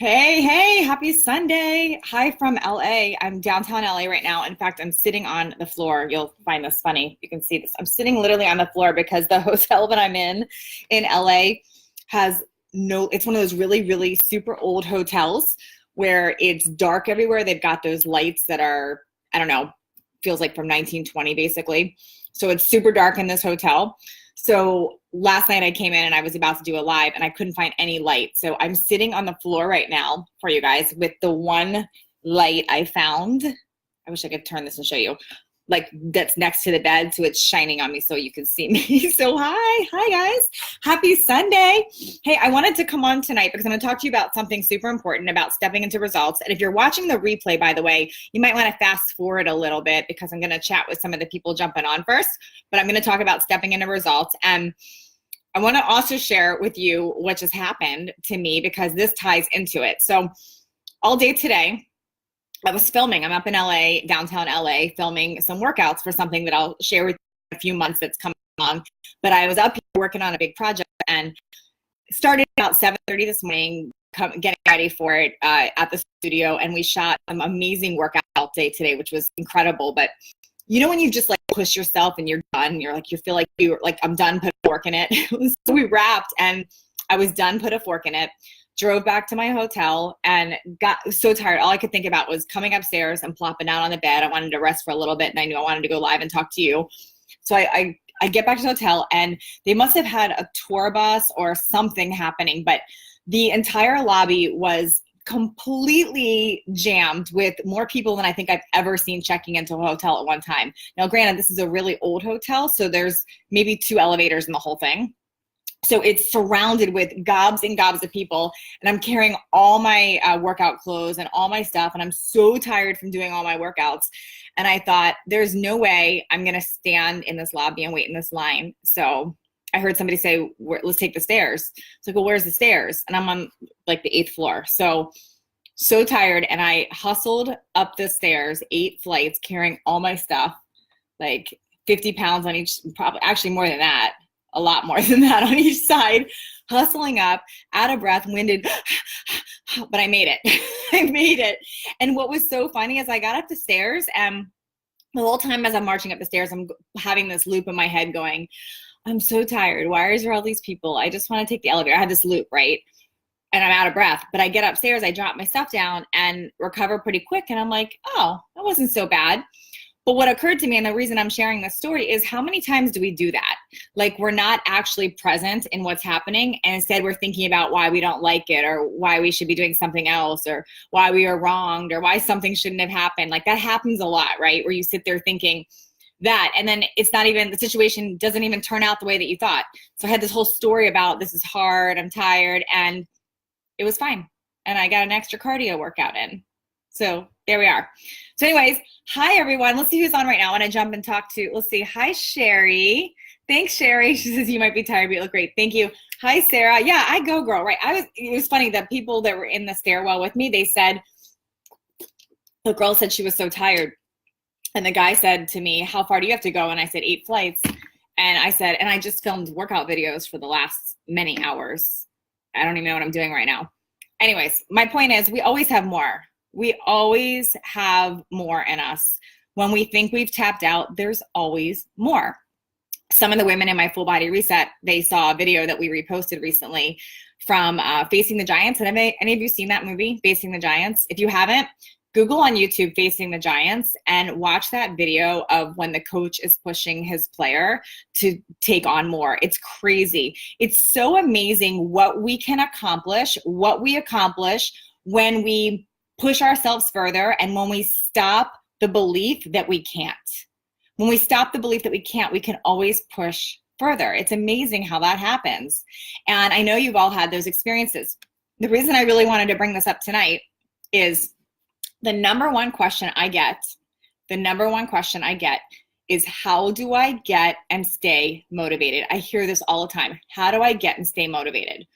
Hey, happy Sunday. Hi from LA. I'm downtown LA right now. In fact, I'm sitting on the floor. You'll find this funny. You can see this. I'm sitting literally on the floor because the hotel that I'm in LA has it's one of those really, really super old hotels where it's dark everywhere. They've got those lights that are, I don't know, feels like from 1920 basically. So it's super dark in this hotel. So last night I came in and I was about to do a live and I couldn't find any light. So I'm sitting on the floor right now for you guys with the one light I found. I wish I could turn this and show you. Like that's next to the bed, so it's shining on me so you can see me. So hi guys, happy Sunday. Hey, I wanted to come on tonight because I'm gonna talk to you about something super important about stepping into results. And if you're watching the replay, by the way, you might wanna fast forward a little bit because I'm gonna chat with some of the people jumping on first, but I'm gonna talk about stepping into results. And I wanna also share with you what just happened to me because this ties into it. So all day today, I was filming. I'm up in LA, downtown LA, filming some workouts for something that I'll share with you in a few months that's coming along. But I was up here working on a big project and started about 7:30 this morning, getting ready for it at the studio. And we shot an amazing workout all day today, which was incredible. But you know when you just like push yourself and you're done, you're like, you feel like you're like, I'm done, put a fork in it. So we wrapped and I was done, put a fork in it. Drove back to my hotel and got so tired. All I could think about was coming upstairs and plopping down on the bed. I wanted to rest for a little bit and I knew I wanted to go live and talk to you. So I get back to the hotel and they must have had a tour bus or something happening, but the entire lobby was completely jammed with more people than I think I've ever seen checking into a hotel at one time. Now, granted, this is a really old hotel, so there's maybe 2 elevators in the whole thing. So it's surrounded with gobs and gobs of people, and I'm carrying all my workout clothes and all my stuff, and I'm so tired from doing all my workouts. And I thought, there's no way I'm gonna stand in this lobby and wait in this line. So I heard somebody say, let's take the stairs. It's like, well, where's the stairs? And I'm on like the 8th floor. So tired, and I hustled up the stairs, 8 flights, carrying all my stuff, like 50 pounds on each, probably actually more than that. A lot more than that on each side, hustling up, out of breath, winded, but I made it. I made it. And what was so funny is I got up the stairs and the whole time as I'm marching up the stairs, I'm having this loop in my head going, I'm so tired. Why is there all these people? I just want to take the elevator. I had this loop, right? And I'm out of breath, but I get upstairs, I drop my stuff down and recover pretty quick. And I'm like, oh, that wasn't so bad. But what occurred to me, and the reason I'm sharing this story, is how many times do we do that? Like we're not actually present in what's happening, and instead we're thinking about why we don't like it, or why we should be doing something else, or why we are wronged, or why something shouldn't have happened. Like that happens a lot, right? Where you sit there thinking that, and then it's not even, the situation doesn't even turn out the way that you thought. So I had this whole story about this is hard, I'm tired, and it was fine. And I got an extra cardio workout in. So there we are. So anyways, hi everyone. Let's see who's on right now. I want to jump and talk to, let's see. Hi, Sherry. Thanks, Sherry. She says you might be tired, but you look great. Thank you. Hi, Sarah. Yeah, I go, girl. Right. It was funny. The people that were in the stairwell with me, they said, the girl said she was so tired. And the guy said to me, how far do you have to go? And I said, 8 flights. And I said, and I just filmed workout videos for the last many hours. I don't even know what I'm doing right now. Anyways, my point is we always have more. We always have more in us. When we think we've tapped out, there's always more. Some of the women in my full body reset, they saw a video that we reposted recently from Facing the Giants. And have any of you seen that movie, Facing the Giants? If you haven't, Google on YouTube Facing the Giants and watch that video of when the coach is pushing his player to take on more. It's crazy. It's so amazing what we can accomplish, what we accomplish when we push ourselves further, and when we stop the belief that we can't. When we stop the belief that we can't, we can always push further. It's amazing how that happens. And I know you've all had those experiences. The reason I really wanted to bring this up tonight is the number one question I get is how do I get and stay motivated? I hear this all the time. How do I get and stay motivated?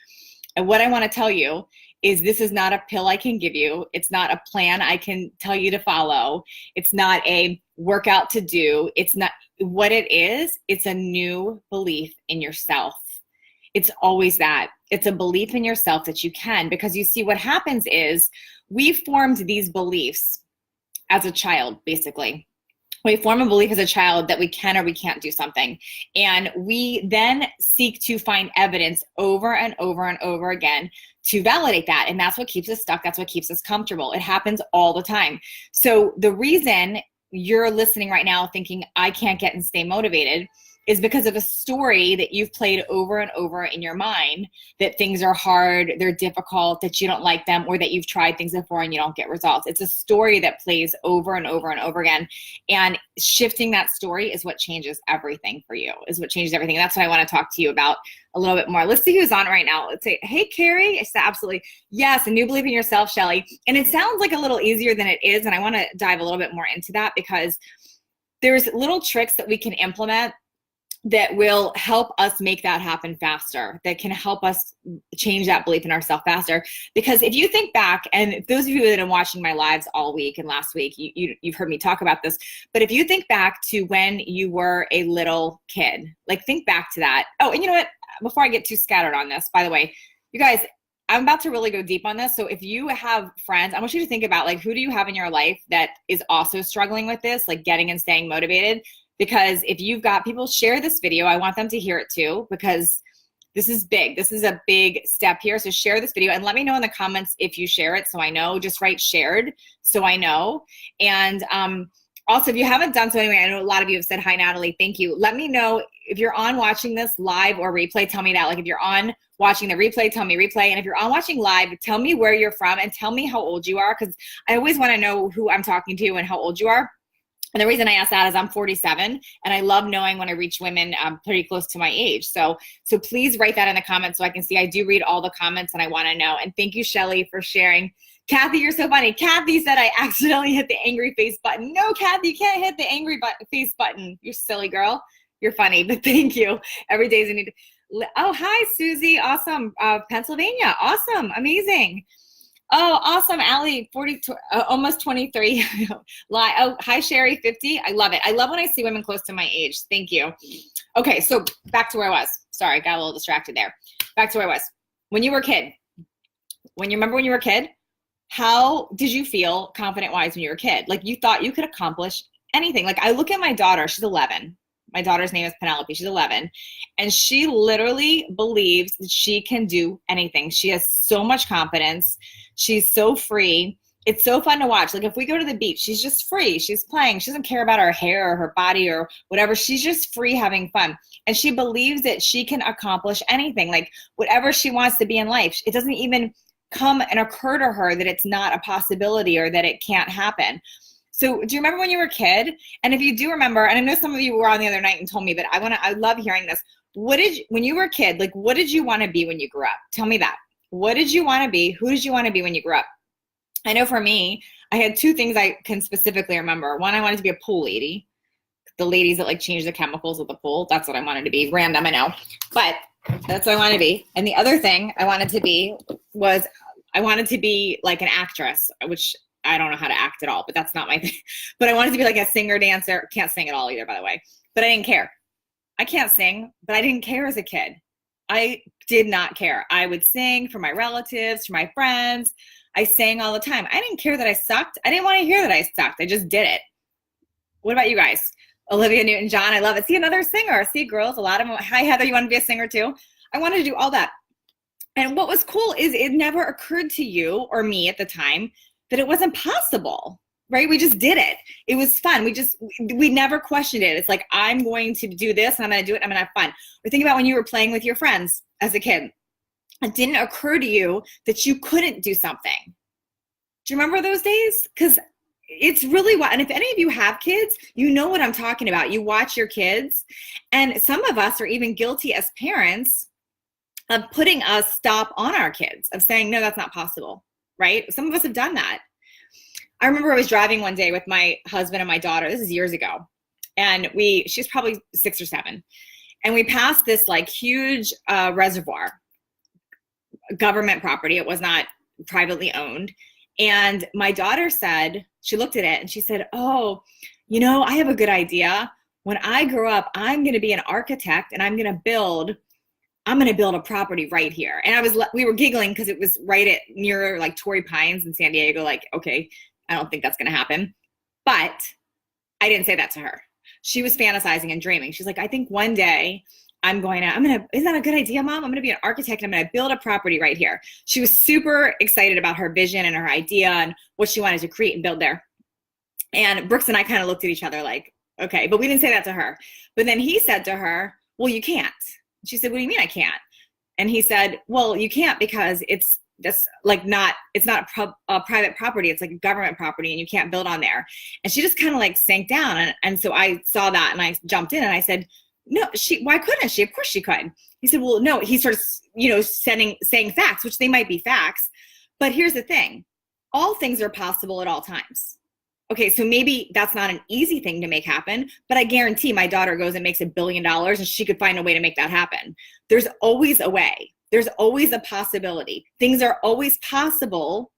And what I want to tell you is this is not a pill I can give you. It's not a plan I can tell you to follow. It's not a workout to do. It's not what it is. It's a new belief in yourself. It's always that. It's a belief in yourself that you can, because you see what happens is we formed these beliefs as a child, basically. We form a belief as a child that we can or we can't do something. And we then seek to find evidence over and over and over again to validate that. And that's what keeps us stuck. That's what keeps us comfortable. It happens all the time. So the reason you're listening right now thinking, I can't get and stay motivated, is because of a story that you've played over and over in your mind, that things are hard, they're difficult, that you don't like them, or that you've tried things before and you don't get results. It's a story that plays over and over and over again. And shifting that story is what changes everything for you, is what changes everything. And that's what I want to talk to you about a little bit more. Let's see who's on right now. Let's say, hey, Carrie. I said, absolutely. Yes, a new belief in yourself, Shelly. And it sounds like a little easier than it is. And I want to dive a little bit more into that, because there's little tricks that we can implement that will help us make that happen faster, that can help us change that belief in ourselves faster. Because if you think back, and those of you that have been watching my lives all week and last week, you've heard me talk about this, but if you think back to when you were a little kid, like think back to that. Oh, and you know what? Before I get too scattered on this, by the way, you guys, I'm about to really go deep on this. So if you have friends, I want you to think about, like, who do you have in your life that is also struggling with this, like getting and staying motivated? Because if you've got people, share this video. I want them to hear it too, because this is big. This is a big step here. So share this video and let me know in the comments if you share it, so I know. Just write shared so I know. And also, if you haven't done so anyway, I know a lot of you have said, hi, Natalie, thank you. Let me know if you're on watching this live or replay. Tell me that. Like if you're on watching the replay, tell me replay. And if you're on watching live, tell me where you're from and tell me how old you are, because I always want to know who I'm talking to and how old you are. And the reason I ask that is I'm 47, and I love knowing when I reach women pretty close to my age. So please write that in the comments so I can see. I do read all the comments, and I want to know. And thank you, Shelly, for sharing. Kathy, you're so funny. Kathy said I accidentally hit the angry face button. No, Kathy, you can't hit the angry face button. You're silly girl. You're funny, but thank you. Every day is a new day. Oh, hi, Susie. Awesome. Pennsylvania. Awesome. Amazing. Oh, awesome, Allie, 42, almost 23. Oh, hi, Sherry, 50. I love it. I love when I see women close to my age. Thank you. Okay, so back to where I was. Sorry, got a little distracted there. Back to where I was. When you were a kid, remember when you were a kid, how did you feel confident-wise when you were a kid? Like you thought you could accomplish anything. Like I look at my daughter, she's 11. My daughter's name is Penelope. She's 11. And she literally believes that she can do anything. She has so much confidence. She's so free. It's so fun to watch. Like if we go to the beach, she's just free. She's playing. She doesn't care about her hair or her body or whatever. She's just free having fun. And she believes that she can accomplish anything, like whatever she wants to be in life. It doesn't even come and occur to her that it's not a possibility or that it can't happen. So do you remember when you were a kid? And if you do remember, and I know some of you were on the other night and told me, but I love hearing this. When you were a kid, like what did you want to be when you grew up? Tell me that. What did you want to be? Who did you want to be when you grew up? I know for me, I had two things I can specifically remember. One, I wanted to be a pool lady. The ladies that like change the chemicals at the pool. That's what I wanted to be. Random, I know. But that's what I wanted to be. And the other thing I wanted to be was I wanted to be like an actress, which I don't know how to act at all, but that's not my thing. But I wanted to be like a singer, dancer. Can't sing at all either, by the way. But I didn't care. I can't sing, but I didn't care as a kid. I did not care. I would sing for my relatives, for my friends. I sang all the time. I didn't care that I sucked. I didn't want to hear that I sucked. I just did it. What about you guys? Olivia Newton-John, I love it. See, another singer. See, girls, a lot of them. Hi, Heather, you want to be a singer too? I wanted to do all that. And what was cool is it never occurred to you or me at the time that it wasn't possible, right? We just did it. It was fun. We never questioned it. It's like, I'm going to do this and I'm going to do it. And I'm going to have fun. Or think about when you were playing with your friends as a kid. It didn't occur to you that you couldn't do something. Do you remember those days? Because it's really wild. And if any of you have kids, you know what I'm talking about. You watch your kids. And some of us are even guilty as parents of putting a stop on our kids, of saying, no, that's not possible, right? Some of us have done that. I remember I was driving one day with my husband and my daughter. This is years ago. And she's probably 6 or 7. And we passed this like huge reservoir, government property. It was not privately owned. And my daughter said, she looked at it and she said, oh, you know, I have a good idea. When I grow up, I'm going to be an architect and I'm going to build I'm going to build a property right here. And we were giggling because it was right at near like Torrey Pines in San Diego. Like, okay, I don't think that's going to happen. But I didn't say that to her. She was fantasizing and dreaming. She's like, I think one day isn't that a good idea, Mom? I'm going to be an architect and I'm going to build a property right here. She was super excited about her vision and her idea and what she wanted to create and build there. And Brooks and I kind of looked at each other like, okay, but we didn't say that to her. But then he said to her, well, you can't. She said, what do you mean I can't? And he said, well, you can't because it's not a private property. It's like a government property and you can't build on there. And she just kind of like sank down. And so I saw that and I jumped in and I said, no, why couldn't she? Of course she could. He said, well, no, he started, saying facts, which they might be facts. But here's the thing. All things are possible at all times. Okay, so maybe that's not an easy thing to make happen, but I guarantee my daughter goes and makes $1 billion and she could find a way to make that happen. There's always a way. There's always a possibility. Things are always possible,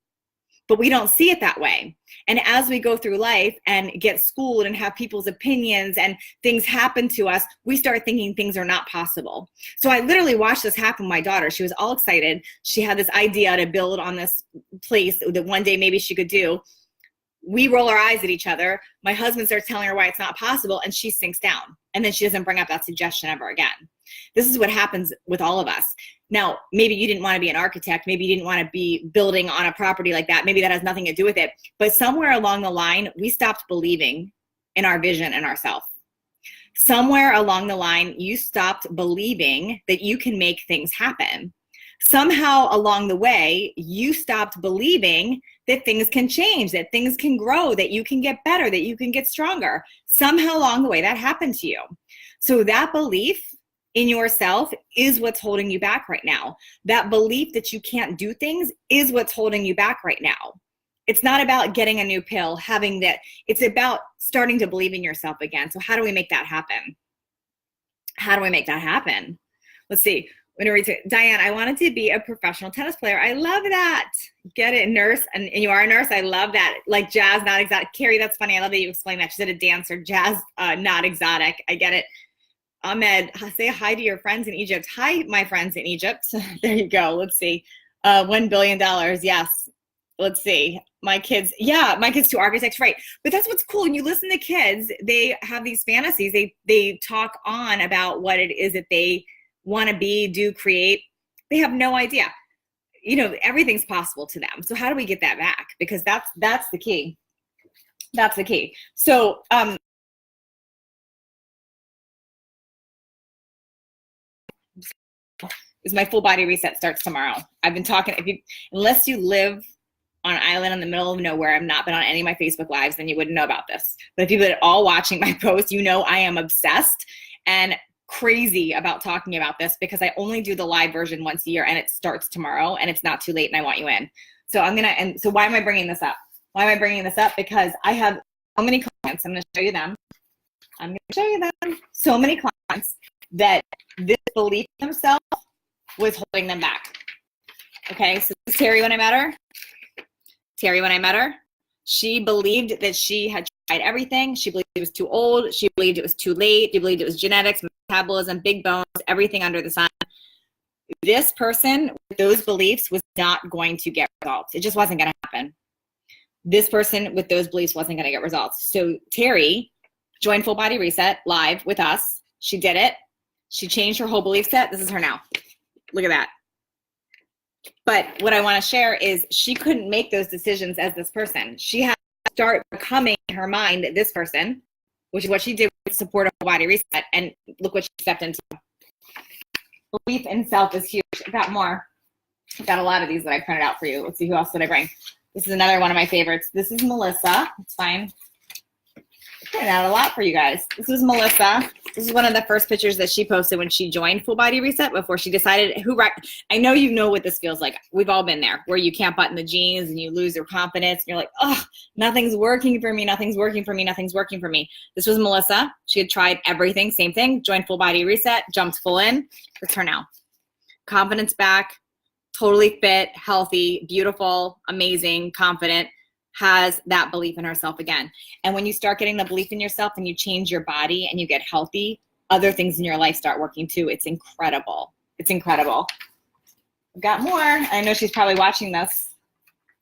but we don't see it that way. And as we go through life and get schooled and have people's opinions and things happen to us, we start thinking things are not possible. So I literally watched this happen with my daughter. She was all excited. She had this idea to build on this place that one day maybe she could do. We roll our eyes at each other. My husband starts telling her why it's not possible and she sinks down. And then she doesn't bring up that suggestion ever again. This is what happens with all of us. Now, maybe you didn't want to be an architect. Maybe you didn't want to be building on a property like that. Maybe that has nothing to do with it. But somewhere along the line, we stopped believing in our vision and ourselves. Somewhere along the line, you stopped believing that you can make things happen. Somehow along the way, you stopped believing that things can change, that things can grow, that you can get better, that you can get stronger. Somehow along the way, that happened to you. So that belief in yourself is what's holding you back right now. That belief that you can't do things is what's holding you back right now. It's not about getting a new pill, having that. It's about starting to believe in yourself again. So how do we make that happen? How do we make that happen? Let's see. Diane, I wanted to be a professional tennis player. I love that. Get it, nurse. And you are a nurse. I love that. Like jazz, not exotic. Carrie, that's funny. I love that you explained that. She said a dancer. Jazz, not exotic. I get it. Ahmed, say hi to your friends in Egypt. Hi, my friends in Egypt. There you go. Let's see. $1 billion. Yes. Let's see. My kids to architects, right. But that's what's cool. When you listen to kids, they have these fantasies. They talk on about what it is that they want to be, do, create. They have no idea. Everything's possible to them. So how do we get that back? Because that's the key. That's the key. So is my full body reset starts tomorrow. I've been talking, unless you live on an island in the middle of nowhere, I've not been on any of my Facebook lives, then you wouldn't know about this. But if you've been all watching my posts, I am obsessed and crazy about talking about this because I only do the live version once a year and it starts tomorrow and it's not too late and I want you in. So so why am I bringing this up? Why am I bringing this up? Because I have so many clients. I'm going to show you them. So many clients that this belief in themselves was holding them back. Okay, so this is Terry when I met her. She believed that she had tried everything. She believed it was too old. She believed it was too late. She believed it was genetics, metabolism, big bones, everything under the sun. This person with those beliefs was not going to get results. It just wasn't going to happen. This person with those beliefs wasn't going to get results. So Terry joined Full Body Reset live with us. She did it. She changed her whole belief set. This is her now. Look at that. But what I want to share is she couldn't make those decisions as this person. She had to start becoming in her mind this person, which is what she did with support of Full Body Reset. And look what she stepped into. Belief in self is huge. I got more. I got a lot of these that I printed out for you. Let's see, who else did I bring? This is another one of my favorites. This is Melissa. It's fine. I printed out a lot for you guys. This is Melissa. This is one of the first pictures that she posted when she joined Full Body Reset before she decided I know you know what this feels like. We've all been there where you can't button the jeans and you lose your confidence and you're like, oh, nothing's working for me. Nothing's working for me. Nothing's working for me. This was Melissa. She had tried everything. Same thing. Joined Full Body Reset. Jumped full in. It's her now. Confidence back. Totally fit, healthy, beautiful, amazing, confident, has that belief in herself again. And when you start getting the belief in yourself and you change your body and you get healthy, other things in your life start working too. It's incredible. It's incredible. I've got more. I know she's probably watching this.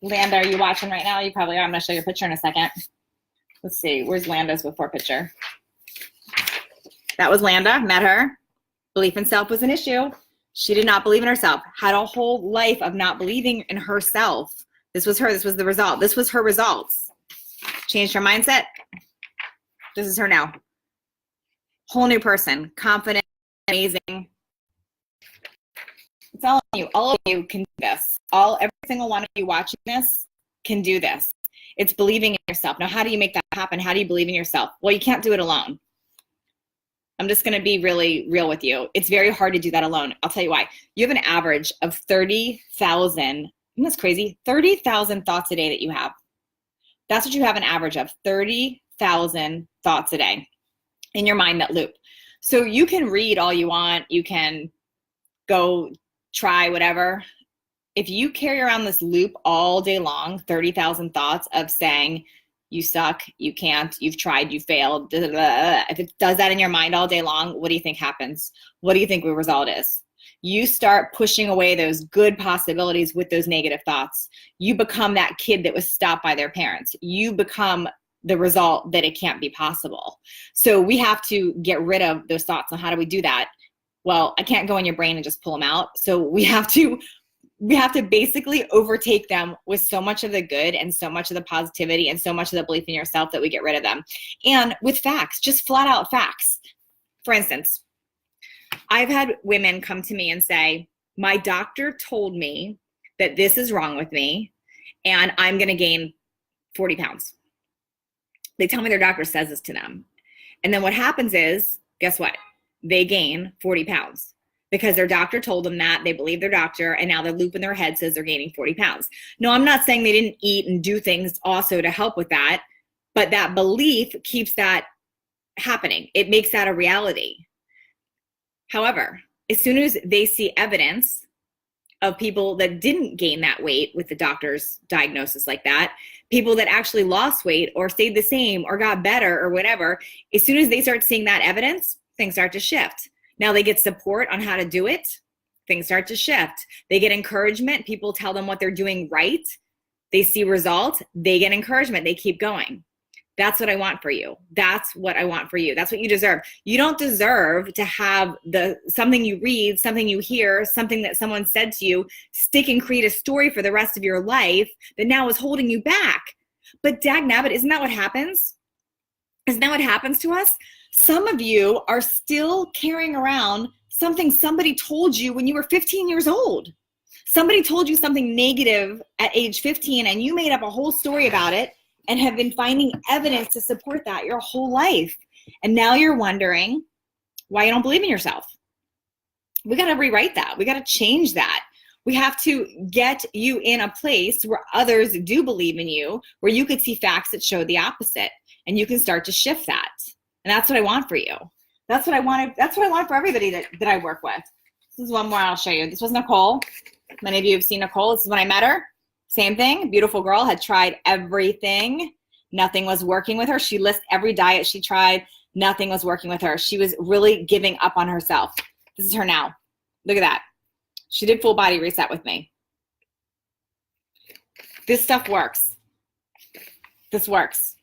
Landa, are you watching right now? You probably are. I'm going to show you a picture in a second. Let's see. Where's Landa's before picture? That was Landa. Met her. Belief in self was an issue. She did not believe in herself. Had a whole life of not believing in herself. This was her. This was the result. This was her results. Changed her mindset. This is her now. Whole new person. Confident. Amazing. It's all on you. All of you can do this. Every single one of you watching this can do this. It's believing in yourself. Now, how do you make that happen? How do you believe in yourself? Well, you can't do it alone. I'm just going to be really real with you. It's very hard to do that alone. I'll tell you why. You have an average of 30,000, isn't this crazy? 30,000 thoughts a day that you have. That's what you have an average of, 30,000 thoughts a day in your mind that loop. So you can read all you want. You can go try whatever. If you carry around this loop all day long, 30,000 thoughts of saying, you suck, you can't, you've tried, you failed, blah, blah, blah. If it does that in your mind all day long, what do you think happens? What do you think the result is? You start pushing away those good possibilities with those negative thoughts. You become that kid that was stopped by their parents. You become the result that it can't be possible. So we have to get rid of those thoughts. And how do we do that? Well, I can't go in your brain and just pull them out. So we have to basically overtake them with so much of the good and so much of the positivity and so much of the belief in yourself that we get rid of them. And with facts, just flat out facts. For instance, I've had women come to me and say, my doctor told me that this is wrong with me and I'm going to gain 40 pounds. They tell me their doctor says this to them. And then what happens is, guess what? They gain 40 pounds because their doctor told them that, they believe their doctor, and now the loop in their head says they're gaining 40 pounds. No, I'm not saying they didn't eat and do things also to help with that, but that belief keeps that happening. It makes that a reality. However, as soon as they see evidence of people that didn't gain that weight with the doctor's diagnosis like that, people that actually lost weight or stayed the same or got better or whatever, as soon as they start seeing that evidence, things start to shift. Now they get support on how to do it. Things start to shift. They get encouragement. People tell them what they're doing right. They see results. They get encouragement. They keep going. That's what I want for you. That's what I want for you. That's what you deserve. You don't deserve to have something you read, something you hear, something that someone said to you, stick and create a story for the rest of your life that now is holding you back. But dagnabbit, isn't that what happens? Isn't that what happens to us? Some of you are still carrying around something somebody told you when you were 15 years old. Somebody told you something negative at age 15 and you made up a whole story about it and have been finding evidence to support that your whole life. And now you're wondering why you don't believe in yourself. We got to rewrite that. We got to change that. We have to get you in a place where others do believe in you, where you could see facts that show the opposite, and you can start to shift that. And that's what I want for you. That's what I want. That's what I want for everybody that I work with. This is one more I'll show you. This was Nicole. Many of you have seen Nicole. This is when I met her. Same thing. Beautiful girl, had tried everything. Nothing was working with her. She lists every diet she tried. Nothing was working with her. She was really giving up on herself. This is her now. Look at that. She did full body reset with me. This stuff works. This works.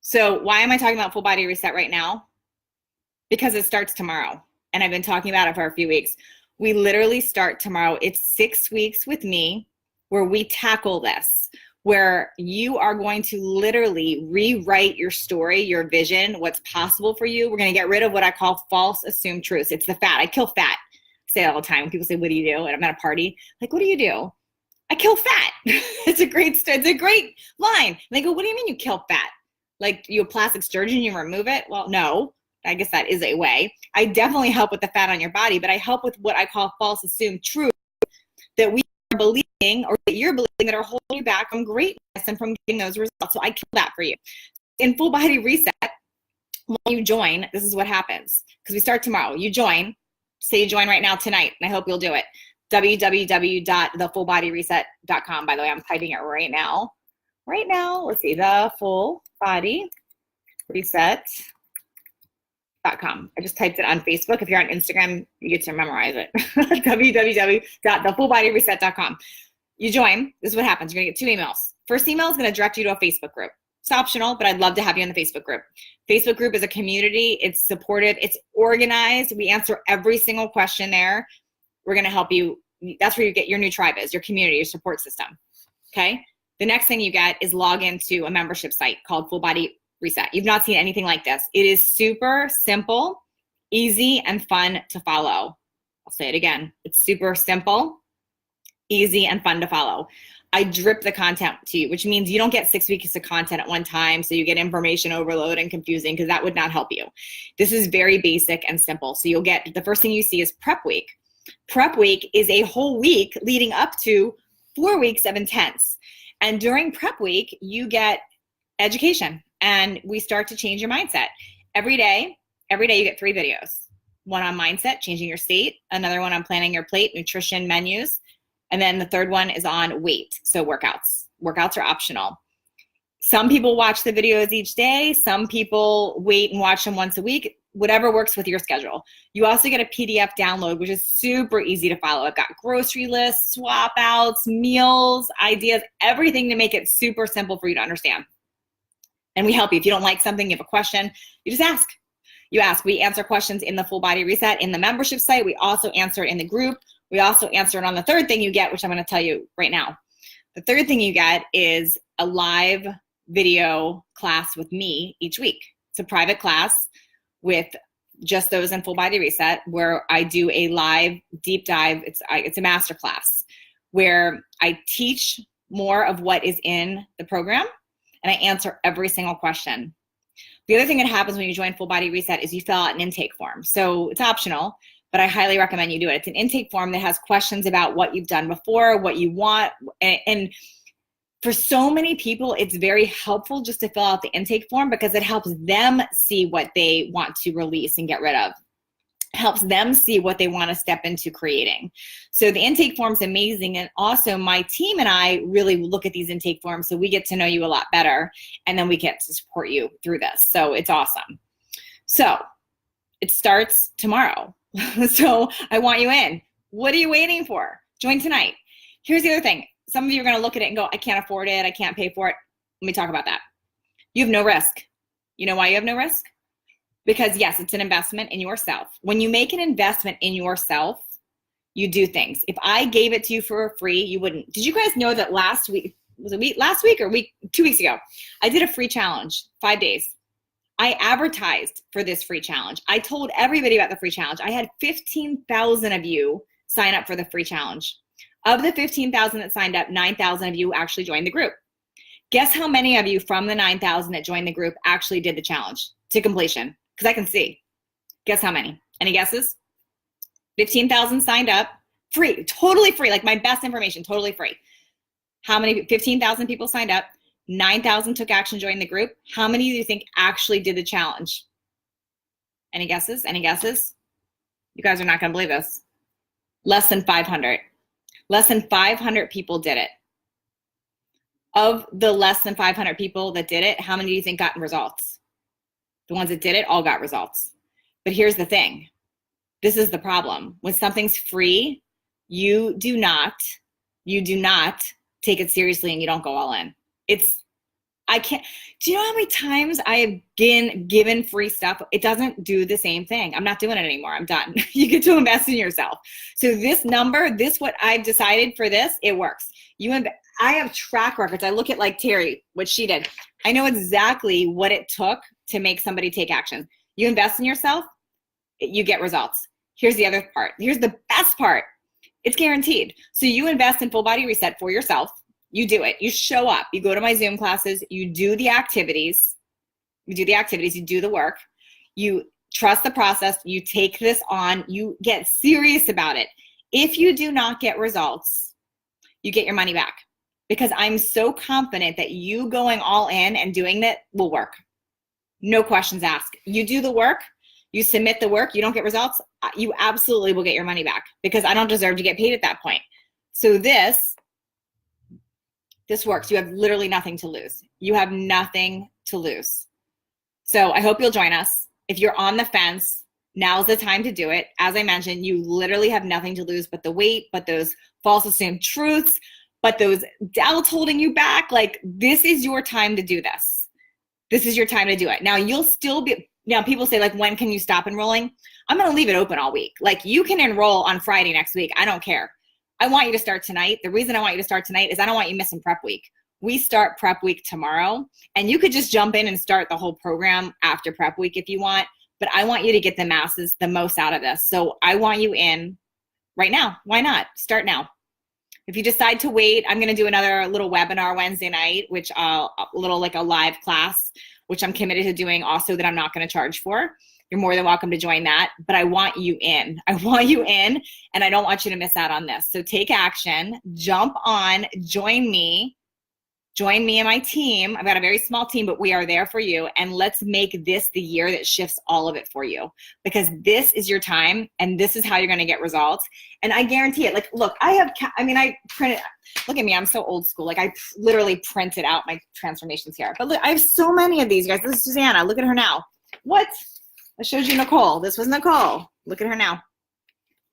So why am I talking about full body reset right now? Because it starts tomorrow. And I've been talking about it for a few weeks. We literally start tomorrow. It's 6 weeks with me where we tackle this, where you are going to literally rewrite your story, your vision, what's possible for you. We're going to get rid of what I call false assumed truths. It's the fat. I kill fat. I say it all the time. When people say, what do you do? And I'm at a party. Like, what do you do? I kill fat. It's a great line. And they go, what do you mean you kill fat? Like you have plastic surgery and you remove it? Well, no. I guess that is a way. I definitely help with the fat on your body, but I help with what I call false assumed truth that we are believing or that you're believing that are holding you back from greatness and from getting those results. So I kill that for you. In full body reset, when you join, this is what happens. Because we start tomorrow. You join. Say you join right now tonight, and I hope you'll do it. www.thefullbodyreset.com. By the way, I'm typing it right now. Right now, let's see, the full body reset.com. www.thefullbodyreset.com. I just typed it on Facebook. If you're on Instagram, you get to memorize it. www.thefullbodyreset.com. You join. This is what happens. You're going to get 2 emails. First email is going to direct you to a Facebook group. It's optional, but I'd love to have you in the Facebook group. Facebook group is a community. It's supportive. It's organized. We answer every single question there. We're going to help you. That's where you get your new tribe is, your community, your support system. Okay? The next thing you get is log into a membership site called Full Body Reset. You've not seen anything like this. It is super simple, easy, and fun to follow. I'll say it again. It's super simple, easy, and fun to follow. I drip the content to you, which means you don't get 6 weeks of content at one time, so you get information overload and confusing, because that would not help you. This is very basic and simple. So you'll get, the first thing you see is prep week. Prep week is a whole week leading up to 4 weeks of intense. And during prep week, you get education, and we start to change your mindset. Every day you get 3 videos. One on mindset, changing your state, another one on planning your plate, nutrition, menus, and then the third one is on weight, so workouts. Workouts are optional. Some people watch the videos each day. Some people wait and watch them once a week, whatever works with your schedule. You also get a PDF download, which is super easy to follow. I've got grocery lists, swap outs, meals, ideas, everything to make it super simple for you to understand. And we help you. If you don't like something, you have a question, you just ask. You ask. We answer questions in the Full Body Reset in the membership site. We also answer it in the group. We also answer it on the third thing you get, which I'm going to tell you right now. The third thing you get is a live video class with me each week. It's a private class with just those in Full Body Reset, where I do a live deep dive. It's a master class where I teach more of what is in the program, and I answer every single question. The other thing that happens when you join Full Body Reset is you fill out an intake form. So it's optional, but I highly recommend you do it. It's an intake form that has questions about what you've done before, what you want. And for so many people, it's very helpful just to fill out the intake form, because it helps them see what they want to release and get rid of. It helps them see what they want to step into creating. So the intake form is amazing. And also my team and I really look at these intake forms, so we get to know you a lot better, and then we get to support you through this. So it's awesome. So it starts tomorrow. So I want you in. What are you waiting for? Join tonight. Here's the other thing. Some of you are going to look at it and go, I can't afford it. I can't pay for it. Let me talk about that. You have no risk. You know why you have no risk? Because yes, it's an investment in yourself. When you make an investment in yourself, you do things. If I gave it to you for free, you wouldn't. Did you guys know that last week, was it last week or 2 weeks ago, I did a free challenge, 5 days. I advertised for this free challenge. I told everybody about the free challenge. I had 15,000 of you sign up for the free challenge. Of the 15,000 that signed up, 9,000 of you actually joined the group. Guess how many of you from the 9,000 that joined the group actually did the challenge to completion? Because I can see. Guess how many? Any guesses? 15,000 signed up, free, totally free, like my best information, totally free. How many? 15,000 people signed up. 9,000 took action, joined the group. How many do you think actually did the challenge? Any guesses? Any guesses? You guys are not going to believe this. Less than 500. Less than 500 people did it. Of the less than 500 people that did it, how many do you think got results? The ones that did it all got results. But here's the thing. This is the problem. When something's free, you do not take it seriously and you don't go all in. Do you know how many times I have been given free stuff? It doesn't do the same thing. I'm not doing it anymore. I'm done. You get to invest in yourself. So this number, what I've decided for this, it works. I have track records. I look at like Terry, what she did. I know exactly what it took to make somebody take action. You invest in yourself, you get results. Here's the other part. Here's the best part. It's guaranteed. So you invest in Full Body Reset for yourself. You do it. You show up. You go to my Zoom classes. You do the activities. You do the work. You trust the process. You take this on. You get serious about it. If you do not get results, you get your money back, because I'm so confident that you going all in and doing that will work. No questions asked. You do the work. You submit the work. You don't get results. You absolutely will get your money back, because I don't deserve to get paid at that point. So this works. You have literally nothing to lose. You have nothing to lose. So I hope you'll join us. If you're on the fence, now's the time to do it. As I mentioned, you literally have nothing to lose but the weight, but those false assumed truths, but those doubts holding you back. Like, this is your time to do this. This is your time to do it. Now, you'll still be, now people say, like, when can you stop enrolling? I'm going to leave it open all week. Like, you can enroll on Friday next week. I don't care. I want you to start tonight. The reason I want you to start tonight is I don't want you missing prep week. We start prep week tomorrow, and you could just jump in and start the whole program after prep week if you want, but I want you to get the masses the most out of this. So I want you in right now. Why not? Start now. If you decide to wait, I'm going to do another little webinar Wednesday night, which a little like a live class, which I'm committed to doing also that I'm not going to charge for. You're more than welcome to join that, but I want you in. I want you in, and I don't want you to miss out on this. So take action, jump on, join me and my team. I've got a very small team, but we are there for you. And let's make this the year that shifts all of it for you, because this is your time and this is how you're going to get results. And I guarantee it. Like, look, I printed, look at me. I'm so old school. Like, I literally printed out my transformations here, but look, I have so many of these, guys. This is Susanna. Look at her now. What? I showed you Nicole. This was Nicole. Look at her now.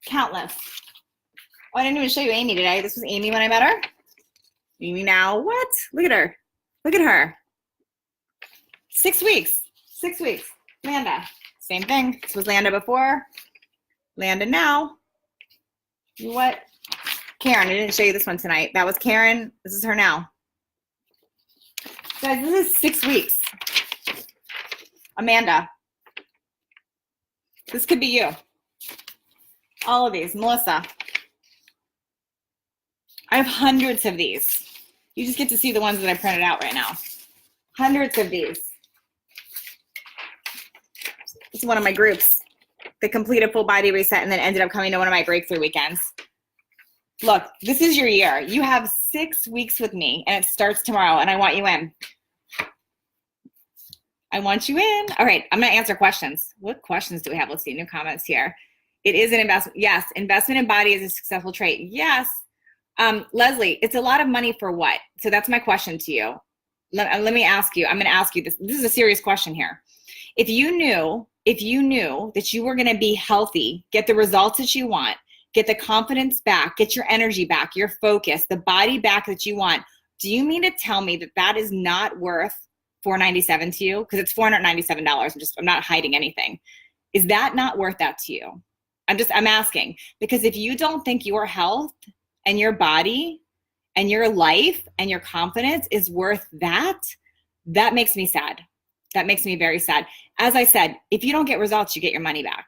Countless. Oh, I didn't even show you Amy today. This was Amy when I met her. Amy now, what? Look at her. Look at her. 6 weeks. 6 weeks. Landa. Same thing. This was Landa before. Landa now. What? Karen. I didn't show you this one tonight. That was Karen. This is her now. Guys, this is 6 weeks. Amanda. This could be you. All of these. Melissa. I have hundreds of these. You just get to see the ones that I printed out right now. Hundreds of these. This is one of my groups that completed full body reset and then ended up coming to one of my breakthrough weekends. Look, this is your year. You have 6 weeks with me, and it starts tomorrow, and I want you in. I want you in. All right, I'm going to answer questions. What questions do we have? Let's see, new comments here. It is an investment. Yes, investment in body is a successful trait. Yes. Leslie, it's a lot of money for what? So that's my question to you. Let me ask you. I'm going to ask you this. This is a serious question here. If you knew that you were going to be healthy, get the results that you want, get the confidence back, get your energy back, your focus, the body back that you want, do you mean to tell me that that is not worth $497 to you? Because it's $497. I'm not hiding anything. Is that not worth that to you? I'm asking, because if you don't think your health and your body and your life and your confidence is worth that, that makes me sad. That makes me very sad. As I said, if you don't get results, you get your money back.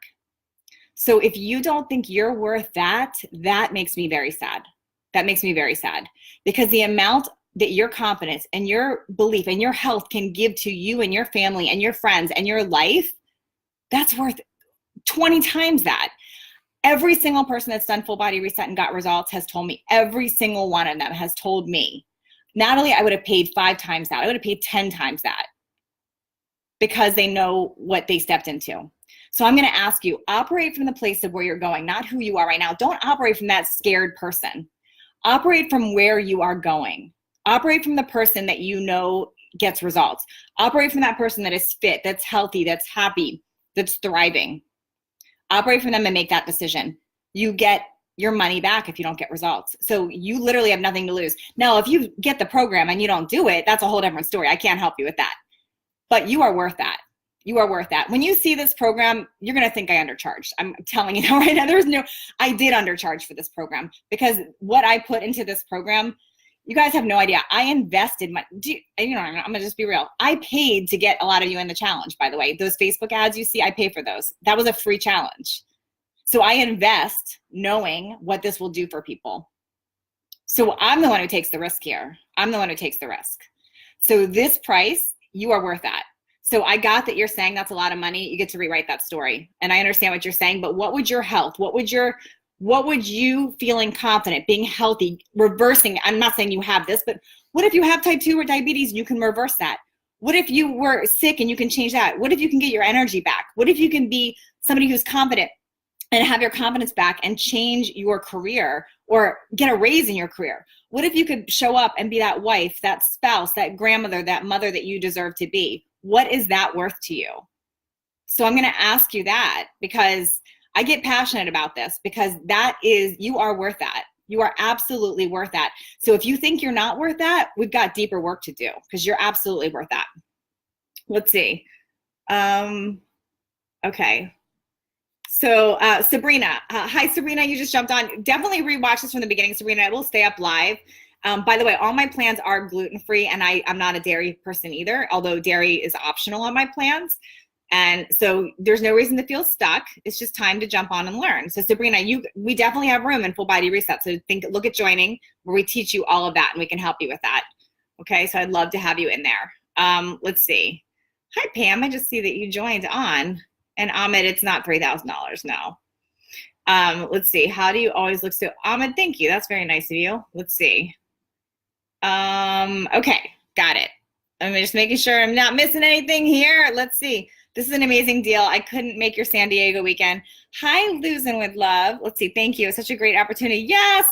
So if you don't think you're worth that, that makes me very sad. That makes me very sad, because the amount that your confidence and your belief and your health can give to you and your family and your friends and your life, that's worth 20 times that. Every single person that's done full body reset and got results has told me, every single one of them has told me, Natalie, I would have paid 5 times that. I would have paid 10 times that, because they know what they stepped into. So I'm going to ask you, operate from the place of where you're going, not who you are right now. Don't operate from that scared person. Operate from where you are going. Operate from the person that you know gets results. Operate from that person that is fit, that's healthy, that's happy, that's thriving. Operate from them and make that decision. You get your money back if you don't get results. So you literally have nothing to lose. Now, if you get the program and you don't do it, that's a whole different story. I can't help you with that. But you are worth that. You are worth that. When you see this program, you're going to think I undercharged. I'm telling you right now, I did undercharge for this program, because what I put into this program, you guys have no idea. I invested I'm going to just be real. I paid to get a lot of you in the challenge, by the way. Those Facebook ads you see, I pay for those. That was a free challenge. So I invest knowing what this will do for people. So I'm the one who takes the risk here. I'm the one who takes the risk. So this price, you are worth that. So I got that you're saying that's a lot of money. You get to rewrite that story. And I understand what you're saying, but what would your health, what would you feeling confident, being healthy, reversing? I'm not saying you have this, but what if you have type 2 or diabetes and you can reverse that? What if you were sick and you can change that? What if you can get your energy back? What if you can be somebody who's confident and have your confidence back and change your career or get a raise in your career? What if you could show up and be that wife, that spouse, that grandmother, that mother that you deserve to be? What is that worth to you? So I'm going to ask you that because I get passionate about this, because that is, you are worth that. You are absolutely worth that. So if you think you're not worth that, we've got deeper work to do, because you're absolutely worth that. Let's see. Okay. So Sabrina, hi Sabrina, you just jumped on. Definitely rewatch this from the beginning, Sabrina. It will stay up live. By the way, all my plans are gluten-free, and I'm not a dairy person either, although dairy is optional on my plans. And so there's no reason to feel stuck. It's just time to jump on and learn. So Sabrina, we definitely have room in Full Body Reset. So look at joining, where we teach you all of that and we can help you with that. Okay, so I'd love to have you in there. Let's see. Hi Pam, I just see that you joined on. And Ahmed, it's not $3,000, no. Let's see, how do you always look so, Ahmed, thank you, that's very nice of you. Let's see. Okay, got it. I'm just making sure I'm not missing anything here. Let's see. This is an amazing deal. I couldn't make your San Diego weekend. Hi, Losing with Love. Let's see, thank you. It's such a great opportunity. Yes,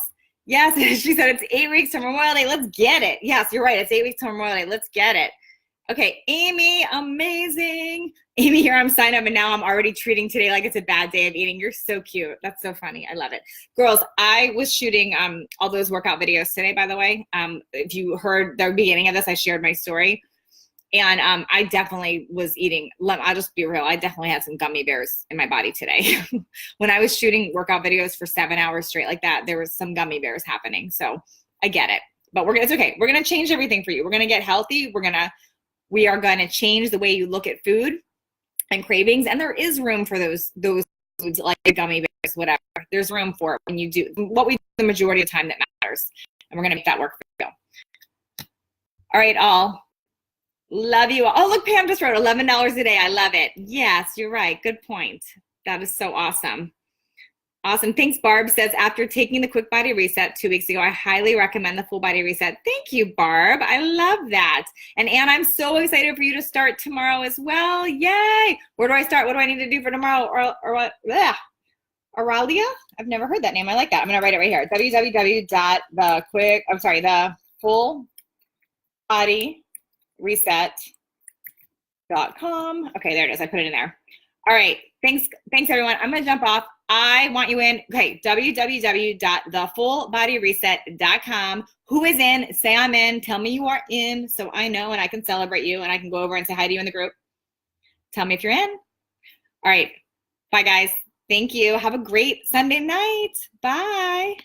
yes, she said it's 8 weeks to Memorial Day. Let's get it. Yes, you're right. It's 8 weeks to Memorial Day. Let's get it. Okay, Amy, amazing. Amy, here I'm signed up, and now I'm already treating today like it's a bad day of eating. You're so cute. That's so funny. I love it. Girls, I was shooting all those workout videos today, by the way. If you heard the beginning of this, I shared my story. And I definitely was eating, I'll just be real, I definitely had some gummy bears in my body today. When I was shooting workout videos for 7 hours straight like that, there was some gummy bears happening. So I get it. But it's okay. We're going to change everything for you. We're going to get healthy. We are going to change the way you look at food and cravings. And there is room for those foods like the gummy bears, whatever. There's room for it when you do what we do the majority of the time that matters. And we're going to make that work for you. All right, all. Love you all. Oh, look, Pam just wrote $11 a day. I love it. Yes, you're right. Good point. That is so awesome. Awesome. Thanks, Barb says, after taking the quick body reset 2 weeks ago, I highly recommend the full body reset. Thank you, Barb. I love that. And Anne, I'm so excited for you to start tomorrow as well. Yay. Where do I start? What do I need to do for tomorrow? Or what? Yeah. Auralia? I've never heard that name. I like that. I'm going to write it right here. the full body reset.com. Okay, there it is. I put it in there. All right. Thanks, everyone. I'm going to jump off. I want you in. Okay, www.thefullbodyreset.com. Who is in? Say I'm in. Tell me you are in so I know and I can celebrate you and I can go over and say hi to you in the group. Tell me if you're in. All right. Bye, guys. Thank you. Have a great Sunday night. Bye.